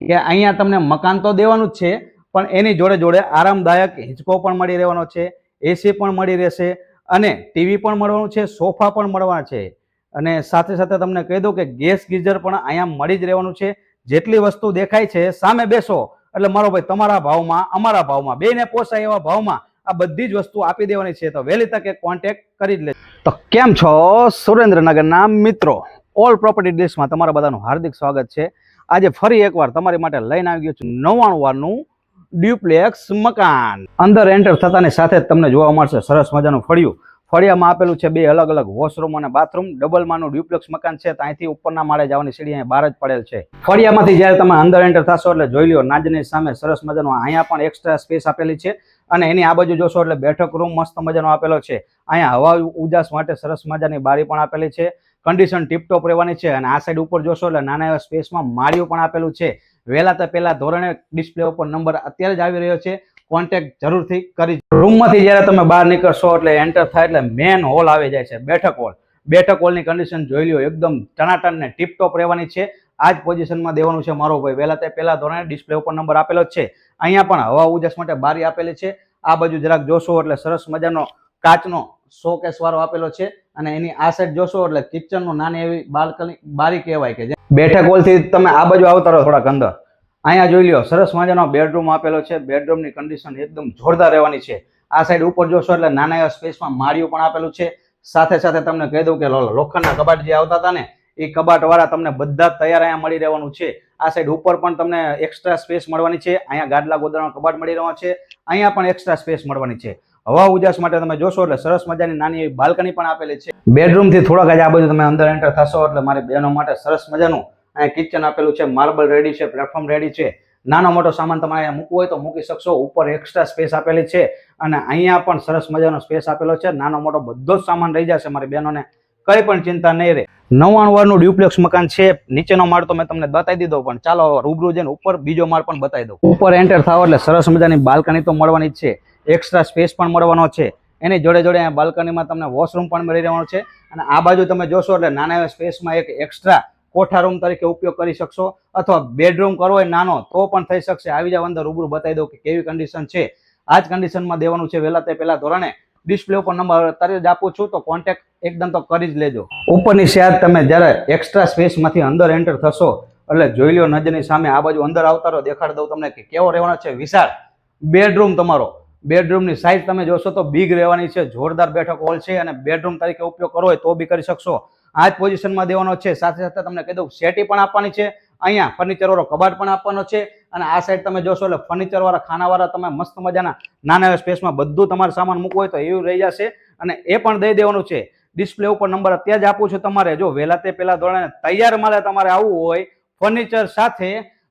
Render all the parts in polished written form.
કે અહીંયા તમને મકાન તો દેવાનું જ છે, પણ એની જોડે જોડે આરામદાયક હિંચકો પણ મળી રહેવાનો છે, એસી પણ મળી રહેશે અને ટીવી પણ મળવાનું છે, સોફા પણ મળવાના છે અને સાથે સાથે તમને કહી દઉં કે ગેસ ગીઝર પણ અહીંયા મળી જ રહેવાનું છે। જેટલી વસ્તુ દેખાય છે સામે બેસો એટલે મારો ભાઈ તમારા ભાવમાં અમારા ભાવમાં બેને પોસાય એવા ભાવમાં આ બધી જ વસ્તુ આપી દેવાની છે। તો વહેલી તકે કોન્ટેક્ટ કરી જ લેજો। તો કેમ છો સુરેન્દ્રનગરના મિત્રો, ઓલ પ્રોપર્ટી ડીલ્સમાં તમારા બધાનું હાર્દિક સ્વાગત છે। આજે ફરી એકવાર તમારી માટે લઈને આવી ગયો છું 99 વારનું ડ્યુપ્લેક્સ મકાન। અંદર એન્ટર થતાની સાથે જ તમને જોવા મળશે સરસ મજાનું ફળિયું। ફળિયામાં આપેલું છે 2 અલગ અલગ વોશરૂમ અને બાથરૂમ। ડબલ માનું ડ્યુપ્લેક્સ મકાન છે, ત્યાંથી ઉપરના માળે જવાની સીડી અહીં બહાર જ પડેલ છે। ફળિયામાંથી જ્યારે તમે અંદર એન્ટર થશો એટલે જોઈ લો નાજની સામે સરસ મજાનું અહીંયા પણ એક્સ્ટ્રા સ્પેસ આપેલી છે અને એની આ બાજુ જોશો એટલે બેઠક રૂમ મસ્ત મજાનો આપેલો છે। અહીંયા હવા ઉજાસ માટે સરસ મજાની બારી પણ આપેલી છે। કન્ડિશન ટીપટોપ રહેવાની છે અને આ સાઈડ ઉપર જોશો એટલે નાના એવા સ્પેસમાં માળિયું પણ આપેલું છે। વહેલા તો પહેલા ધોરણે ડિસ્પ્લે ઉપર નંબર અત્યારે જ આવી રહ્યો છે, કોન્ટેક્ટ જરૂરથી કરી। રૂમમાંથી જ્યારે તમે બહાર નીકળશો એટલે એન્ટર થાય એટલે મેન હોલ આવી જાય છે, બેઠક હોલ। બેઠક હોલની કન્ડિશન જોઈ લો એકદમ ટનાટન ને ટીપટોપ રહેવાની છે। આ જ પોઝિશનમાં દેવાનું છે મારો ભાઈ। વહેલા તે પહેલા ધોરણે ડિસ્પ્લે ઉપર નંબર આપેલો જ છે। અહીંયા પણ હવા ઉજાસ માટે બારી આપેલી છે। આ બાજુ જરાક જોશો એટલે સરસ મજાનો કાચનો શોકેસ વાળો આપેલો છે અને એની આ સાઈડ જોશો એટલે કિચનનું નાની એવી બાલ્કની બારી કહેવાય કે બેઠક હોલથી તમે આ બાજુ આવતા રહો થોડાક અંદર। અહીંયા જોઈ લો સરસ મજાનો બેડરૂમ આપેલો છે। બેડરૂમની કન્ડિશન એકદમ જોરદાર રહેવાની છે। આ સાઈડ ઉપર જોશો એટલે નાના એવા સ્પેસમાં માળિયું પણ આપેલું છે। સાથે સાથે તમને કહી દઉં કે લોખંડના કબાટ જે આવતા હતા ને એ કબાટ વાળા તમને બધા તૈયાર અહીંયા મળી રહેવાનું છે। આ સાઈડ ઉપર પણ તમને એક્સ્ટ્રા સ્પેસ મળવાની છે। અહીંયા ગાદલા ગોદડાનો કબાટ મળી રહેવાનો છે। અહીંયા પણ એક્સ્ટ્રા સ્પેસ મળવાની છે। હવા ઉજાસ માટે તમે જોશો એટલે સરસ મજાની નાની એવી બાલ્કની પણ આપેલી છે। બેડરૂમ થી થોડાક જ આ બાજુ તમે અંદર એન્ટર થશો એટલે મારી બહેનો માટે સરસ મજાનું અહીંયા કિચન આપેલું છે। માર્બલ રેડી છે, પ્લેટફોર્મ રેડી છે। નાનો મોટો સામાન તમારે અહીંયા મૂકવો હોય તો મૂકી શકશો। ઉપર એક્સ્ટ્રા સ્પેસ આપેલી છે અને અહીંયા પણ સરસ મજાનો સ્પેસ આપેલો છે। નાનો મોટો બધો જ સામાન રહી જશે મારી બહેનોને, કઈ પણ ચિંતા નહીં રહે। 99 વારનું ડ્યુપ્લેક્સ મકાન છે। નીચેનો માળ તો મેં તમને બતાવી દીધો, પણ ચાલો રૂબરૂ જઈને ઉપર બીજો માળ પણ બતાવી દઉં। ઉપર એન્ટર થાવ એટલે સરસ મજાની બાલ્કની તો મળવાની જ છે, એક્સ્ટ્રા સ્પેસ પણ મળવાનો છે। એની જોડે જોડે અહીંયા બાલ્કનીમાં તમને વોશરૂમ પણ મળી રહેવાનો છે અને આ બાજુ તમે જોશો એટલે નાના એવા સ્પેસમાં એક એક્સ્ટ્રા કોઠા રૂમ તરીકે ઉપયોગ કરી શકશો અથવા બેડરૂમ કરવો હોય નાનો તો પણ થઈ શકશે। આવી જાવ અંદર રૂબરૂ બતાવી દઉં કે કેવી કન્ડિશન છે। આ જ કન્ડિશનમાં દેવાનું છે। વહેલા તે પહેલા ધોરણે ડિસ્પ્લે ઉપર નંબર અત્યારે જ આપું છું, તો કોન્ટેક્ટ એકદમ તો કરી જ લેજો। ઉપરની સાઈડ તમે જ્યારે એક્સ્ટ્રા સ્પેસમાંથી અંદર એન્ટર થશો એટલે જોઈ લો નજરની સામે આ બાજુ અંદર આવતા રહો, દેખાડી દઉં તમને કે કેવો રહેવાનો છે વિશાળ બેડરૂમ। તમારો બેડરૂમની સાઇઝ તમે જોશો તો બિગ રહેવાની છે। જોરદાર બેઠક હોલ છે અને બેડરૂમ તરીકે ઉપયોગ કરવો હોય તો બી કરી શકશો। આ જ પોઝિશનમાં દેવાનો છે। સાથે સાથે તમને કહી દઉં સેટી પણ આપવાની છે। અહીંયા ફર્નિચર વાળો કબાટ પણ આપવાનો છે અને આ સાઈડ તમે જોશો એટલે ફર્નિચર વાળા ખાનાવાળા તમે મસ્ત મજાના નાના એવા સ્પેસમાં બધું તમારે સામાન મૂકવું હોય તો એવું રહી જશે અને એ પણ દઈ દેવાનું છે। ડિસ્પ્લે ઉપર નંબર અત્યારે જ આપું છું તમારે। જો વહેલા તે પહેલા ધોરણે તૈયાર માલે તમારે આવવું હોય ફર્નિચર સાથે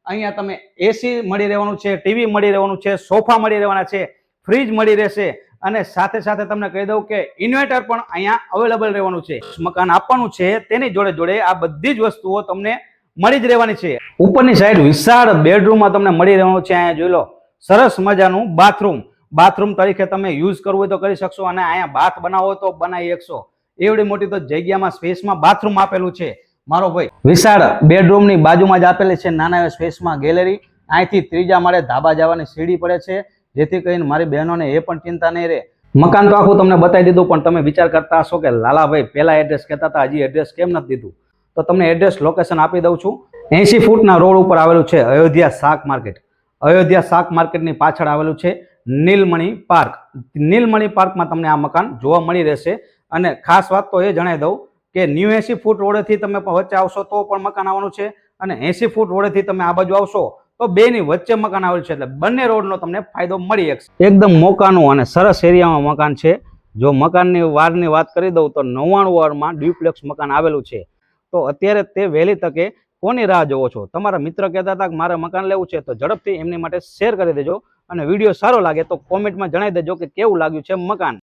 અહીંયા તમે એસી મળી રહેવાનું છે, ટીવી મળી રહેવાનું છે, સોફા મળી રહેવાના છે, ફ્રીજ મળી રહેશે અને સાથે સાથે તમને કહી દઉં કે ઇન્વર્ટર પણ અહીંયા અવેલેબલ રહેવાનું છે। મકાન આપવાનું છે તેની જોડે જોડે આ બધી જ વસ્તુઓ તમને મળી જ રહેવાની છે। ઉપરની સાઈડ વિશાળ બેડરૂમમાં તમને મળી રહેવાનું છે। અહીંયા જોઈ લો સરસ મજાનું બાથરૂમ તરીકે તમે યુઝ કરવું હોય તો કરી શકશો અને અહીંયા બાથ બનાવો હોય તો બનાવી શકશો। એવડી મોટી તો જગ્યામાં સ્પેસમાં બાથરૂમ આપેલું છે મારો ભાઈ। વિશાળ બેડરૂમની બાજુમાં જ આપેલી છે નાના એવા સ્પેસમાં ગેલેરી। અહીંથી ત્રીજા માળે ધાબા જવાની સીડી પડે છે, જેથી કરીને મારી બહેનોને એ પણ ચિંતા નહીં રહે। મકાન તો આખું તમને બતાવી દીધું, પણ તમે વિચાર કરતા હશો કે લાલાભાઈ પહેલા એડ્રેસ કહેતા હતા, હજી એડ્રેસ કેમ નથી દીધું? તો તમને એડ્રેસ લોકેશન આપી દઉં છું। 80 ફૂટના રોડ ઉપર આવેલું છે અયોધ્યા શાક માર્કેટ। અયોધ્યા શાક માર્કેટની પાછળ આવેલું છે નીલમણી પાર્ક। નીલમણી પાર્કમાં તમને આ મકાન જોવા મળી રહેશે અને ખાસ વાત તો એ જણાવી દઉં કે 80 ફૂટ રોડેથી તમે વચ્ચે આવશો તો પણ મકાન આવવાનું છે અને 80 ફૂટ રોડેથી તમે આ બાજુ આવશો તો બેની વચ્ચે મકાન આવેલું છે, એટલે બંને રોડનો તમને ફાયદો મળી શકશે। એકદમ મોકાનું અને સરસ એરિયામાં મકાન છે। જો મકાનની વારની વાત કરી દઉં તો 99 વારમાં ડ્યુપ્લેક્સ મકાન આવેલું છે। તો અત્યારે તે વહેલી તકે કોની રાહ જોવો છો? તમારા મિત્ર કહેતા હતા કે મારે મકાન લેવું છે, તો ઝડપથી એમની માટે શેર કરી દેજો અને વિડીયો સારો લાગે તો કોમેન્ટમાં જણાવી દેજો કે કેવું લાગ્યું છે મકાન।